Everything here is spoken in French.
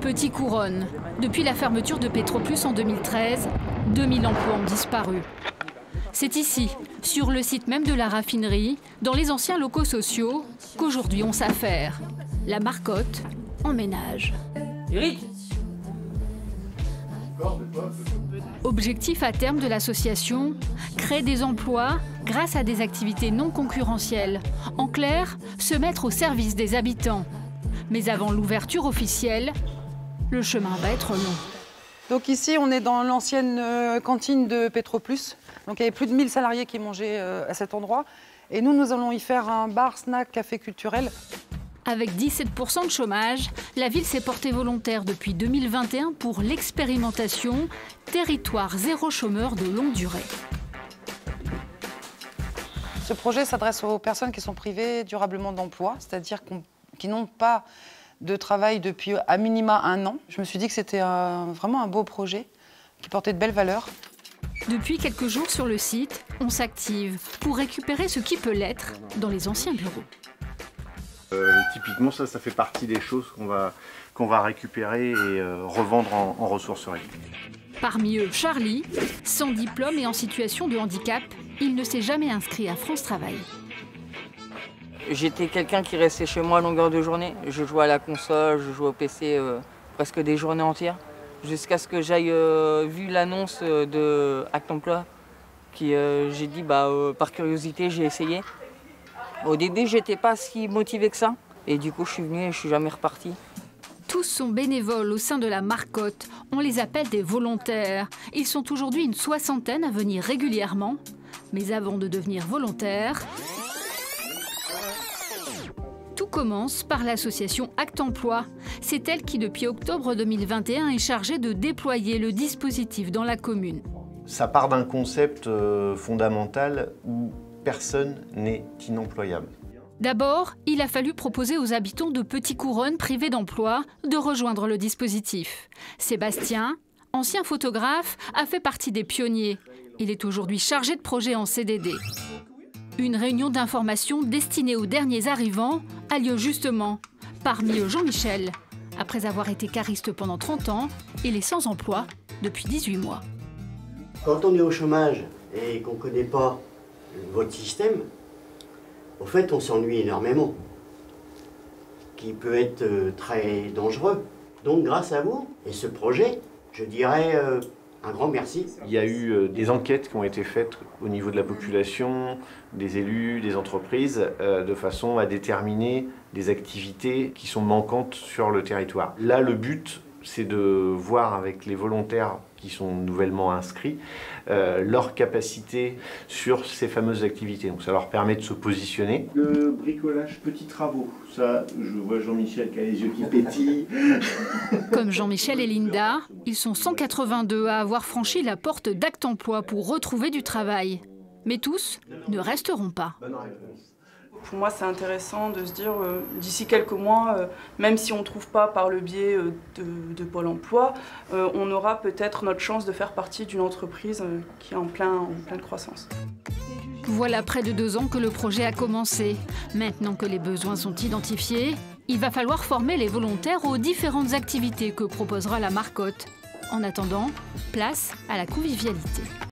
Petit Couronne. Depuis la fermeture de Petroplus en 2013, 2000 emplois ont disparu. C'est ici, sur le site même de la raffinerie, dans les anciens locaux sociaux, qu'aujourd'hui on s'affaire. La Marcotte emménage. Eric ? Objectif à terme de l'association, créer des emplois grâce à des activités non concurrentielles. En clair, se mettre au service des habitants. Mais avant l'ouverture officielle, le chemin va être long. Donc ici, on est dans l'ancienne cantine de Petroplus. Donc il y avait plus de 1000 salariés qui mangeaient à cet endroit. Et nous allons y faire un bar, snack, café culturel. Avec 17% de chômage, la ville s'est portée volontaire depuis 2021 pour l'expérimentation Territoire zéro chômeur de longue durée. Ce projet s'adresse aux personnes qui sont privées durablement d'emploi, c'est-à-dire qui n'ont pas de travail depuis à minima 1 an. Je me suis dit que c'était vraiment un beau projet qui portait de belles valeurs. Depuis quelques jours sur le site, on s'active pour récupérer ce qui peut l'être dans les anciens bureaux. Typiquement, ça fait partie des choses qu'on va récupérer et revendre en ressourcerie. Parmi eux, Charlie, sans diplôme et en situation de handicap, il ne s'est jamais inscrit à France Travail. J'étais quelqu'un qui restait chez moi à longueur de journée. Je jouais à la console, je jouais au PC presque des journées entières. Jusqu'à ce que j'aille vu l'annonce de Acte Emploi, j'ai dit par curiosité, j'ai essayé. Au début, j'étais pas si motivé que ça. Et du coup, je suis venu et je suis jamais reparti. Tous sont bénévoles au sein de la Marcotte. On les appelle des volontaires. Ils sont aujourd'hui une 60aine à venir régulièrement. Mais avant de devenir volontaires, tout commence par l'association Acte Emploi. C'est elle qui, depuis octobre 2021, est chargée de déployer le dispositif dans la commune. Ça part d'un concept fondamental où personne n'est inemployable. D'abord, il a fallu proposer aux habitants de Petit Couronne privés d'emploi de rejoindre le dispositif. Sébastien, ancien photographe, a fait partie des pionniers. Il est aujourd'hui chargé de projet en CDD. Une réunion d'information destinée aux derniers arrivants a lieu justement. Parmi eux, Jean-Michel. Après avoir été cariste pendant 30 ans, il est sans emploi depuis 18 mois. Quand on est au chômage et qu'on ne connaît pas votre système, au fait, on s'ennuie énormément, qui peut être très dangereux. Donc, grâce à vous et ce projet, je dirais un grand merci. Il y a eu des enquêtes qui ont été faites au niveau de la population, des élus, des entreprises, de façon à déterminer des activités qui sont manquantes sur le territoire. Là, le but, c'est de voir avec les volontaires qui sont nouvellement inscrits leur capacité sur ces fameuses activités. Donc ça leur permet de se positionner. Le bricolage, petits travaux, ça, je vois Jean-Michel qui a les yeux qui pétillent. Comme Jean-Michel et Linda, ils sont 182 à avoir franchi la porte d'Acte Emploi pour retrouver du travail. Mais tous ne resteront pas. Pour moi, c'est intéressant de se dire, d'ici quelques mois, même si on ne trouve pas par le biais de Pôle emploi, on aura peut-être notre chance de faire partie d'une entreprise qui est en pleine croissance. Voilà près de 2 ans que le projet a commencé. Maintenant que les besoins sont identifiés, il va falloir former les volontaires aux différentes activités que proposera la Marcotte. En attendant, place à la convivialité.